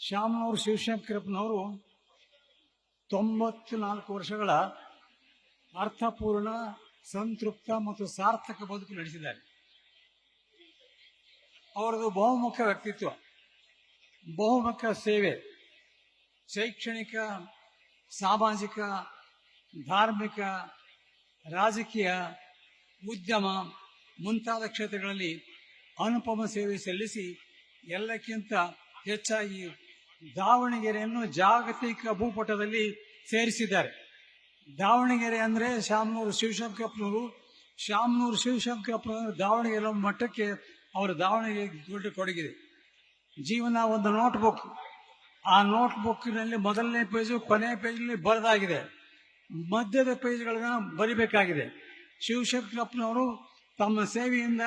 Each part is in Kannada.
ಶಾಮನೂರು ಶಿವಶಂಕರಪ್ಪನವರು 94 ವರ್ಷಗಳ ಅರ್ಥಪೂರ್ಣ, ಸಂತೃಪ್ತ ಮತ್ತು ಸಾರ್ಥಕ ಬದುಕು ನಡೆಸಿದ್ದಾರೆ. ಅವರದು ಬಹುಮುಖ ವ್ಯಕ್ತಿತ್ವ, ಬಹುಮುಖ ಸೇವೆ, ಶೈಕ್ಷಣಿಕ, ಸಾಮಾಜಿಕ, ಧಾರ್ಮಿಕ, ರಾಜಕೀಯ, ಉದ್ಯಮ ಮುಂತಾದ ಕ್ಷೇತ್ರಗಳಲ್ಲಿ ಅನುಪಮ ಸೇವೆ ಸಲ್ಲಿಸಿ ಎಲ್ಲಕ್ಕಿಂತ ಹೆಚ್ಚಾಗಿ ದಾವಣಗೆರೆಯನ್ನು ಜಾಗತಿಕ ಭೂಪಟದಲ್ಲಿ ಸೇರಿಸಿದ್ದಾರೆ. ದಾವಣಗೆರೆ ಅಂದರೆ ಶಾಮನೂರು ಶಿವಶಂಕರಪ್ಪನವರು, ಶಾಮನೂರು ಶಿವಶಂಕರಪ್ಪನವರು ದಾವಣಗೆರೆ ಮಟ್ಟಕ್ಕೆ ಅವರ ದಾವಣಗೆರೆ ದೊಡ್ಡ ಕೊಡುಗಿದೆ. ಜೀವನ ಒಂದು ನೋಟ್ಬುಕ್, ಆ ನೋಟ್ಬುಕ್ನಲ್ಲಿ ಮೊದಲನೇ ಪೇಜು ಕೊನೆಯ ಪೇಜ್ನಲ್ಲಿ ಬರೆದಾಗಿದೆ, ಮಧ್ಯದ ಪೇಜ್ಗಳನ್ನ ಬರಿಬೇಕಾಗಿದೆ. ಶಿವಶಂಕರಪ್ಪನವರು ತಮ್ಮ ಸೇವೆಯಿಂದ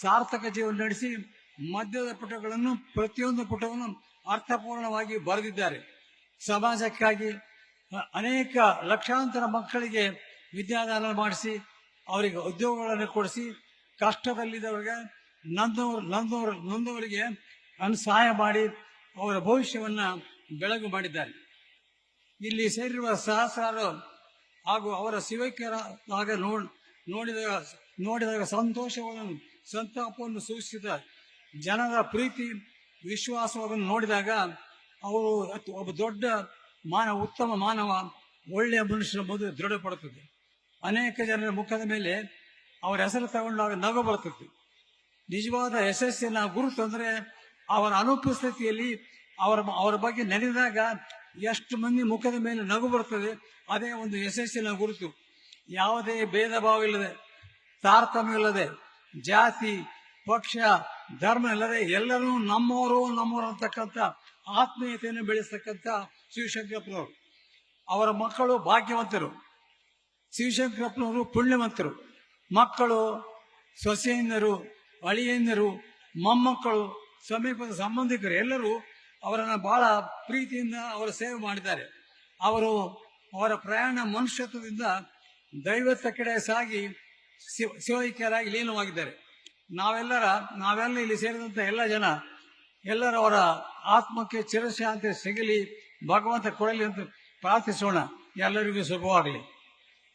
ಸಾರ್ಥಕ ಜೀವನ ನಡೆಸಿ ಮಧ್ಯದ ಪುಟಗಳನ್ನು, ಪ್ರತಿಯೊಂದು ಪುಟವನ್ನು ಅರ್ಥಪೂರ್ಣವಾಗಿ ಬರೆದಿದ್ದಾರೆ. ಸಮಾಜಕ್ಕಾಗಿ ಅನೇಕ ಲಕ್ಷಾಂತರ ಮಕ್ಕಳಿಗೆ ವಿದ್ಯಾದಾನ ಮಾಡಿಸಿ ಅವರಿಗೆ ಉದ್ಯೋಗಗಳನ್ನು ಕೊಡಿಸಿ ಕಷ್ಟದಲ್ಲಿದ್ದವರಿಗೆ ನೊಂದವರಿಗೆ ಸಹಾಯ ಮಾಡಿ ಅವರ ಭವಿಷ್ಯವನ್ನ ಬೆಳಗು ಮಾಡಿದ್ದಾರೆ. ಇಲ್ಲಿ ಸೇರಿರುವ ಸಹಸ್ರಾರು ಹಾಗೂ ಅವರ ಸೇವಕರಾಗ ನೋಡಿದಾಗ ಸಂತೋಷವನ್ನು, ಸಂತಾಪವನ್ನು ಸೂಚಿಸಿದ ಜನರ ಪ್ರೀತಿ, ವಿಶ್ವಾಸವನ್ನು ನೋಡಿದಾಗ ಅವರು ಒಬ್ಬ ದೊಡ್ಡ ಉತ್ತಮ ಮಾನವ, ಒಳ್ಳೆಯ ಮನುಷ್ಯನ ಮದುವೆ ದೃಢಪಡುತ್ತದೆ. ಅನೇಕ ಜನರ ಮುಖದ ಮೇಲೆ ಅವರ ಹೆಸರು ತಗೊಂಡಾಗ ನಗು ಬರುತ್ತದೆ. ನಿಜವಾದ ಯಶಸ್ಸಿನ ಗುರುತು ಅಂದರೆ ಅವರ ಅನುಪಸ್ಥಿತಿಯಲ್ಲಿ ಅವರ ಬಗ್ಗೆ ನೆನೆದಾಗ ಎಷ್ಟು ಮಂದಿ ಮುಖದ ಮೇಲೆ ನಗು ಬರುತ್ತದೆ, ಅದೇ ಒಂದು ಯಶಸ್ಸಿನ ಗುರುತು. ಯಾವುದೇ ಭೇದ ಭಾವ ಇಲ್ಲದೆ, ತಾರತಮ್ಯ ಜಾತಿ, ಪಕ್ಷ, ಧರ್ಮ ಇಲ್ಲದೆ ಎಲ್ಲರೂ ನಮ್ಮವರು ಅಂತಕ್ಕಂಥ ಆತ್ಮೀಯತೆಯನ್ನು ಬೆಳೆಸ್ತಕ್ಕಂಥ ಶಿವಶಂಕರಪ್ಪನವರು. ಅವರ ಮಕ್ಕಳು ಭಾಗ್ಯವಂತರು, ಶಿವಶಂಕರಪ್ಪನವರು ಪುಣ್ಯವಂತರು. ಮಕ್ಕಳು, ಸೊಸೆಯಂದರು, ಅಳಿಯಂದರು, ಮೊಮ್ಮಕ್ಕಳು, ಸಮೀಪದ ಸಂಬಂಧಿಕರು ಎಲ್ಲರೂ ಅವರನ್ನು ಬಹಳ ಪ್ರೀತಿಯಿಂದ ಅವರ ಸೇವೆ ಮಾಡಿದ್ದಾರೆ. ಅವರ ಪ್ರಯಾಣ ಮನುಷ್ಯತ್ವದಿಂದ ದೈವತ್ವ ಕಡೆ ಸಾಗಿ ಸೇವಕರಾಗಿ ಲೀನವಾಗಿದ್ದಾರೆ. ನಾವೆಲ್ಲ ಇಲ್ಲಿ ಸೇರಿದಂತ ಎಲ್ಲ ಜನ ಅವರ ಆತ್ಮಕ್ಕೆ ಚಿರಶಾಂತಿ ಸಿಗಲಿ, ಭಗವಂತ ಕೊಡಲಿ ಅಂತ ಪ್ರಾರ್ಥಿಸೋಣ. ಎಲ್ಲರಿಗೂ ಶುಭವಾಗಲಿ.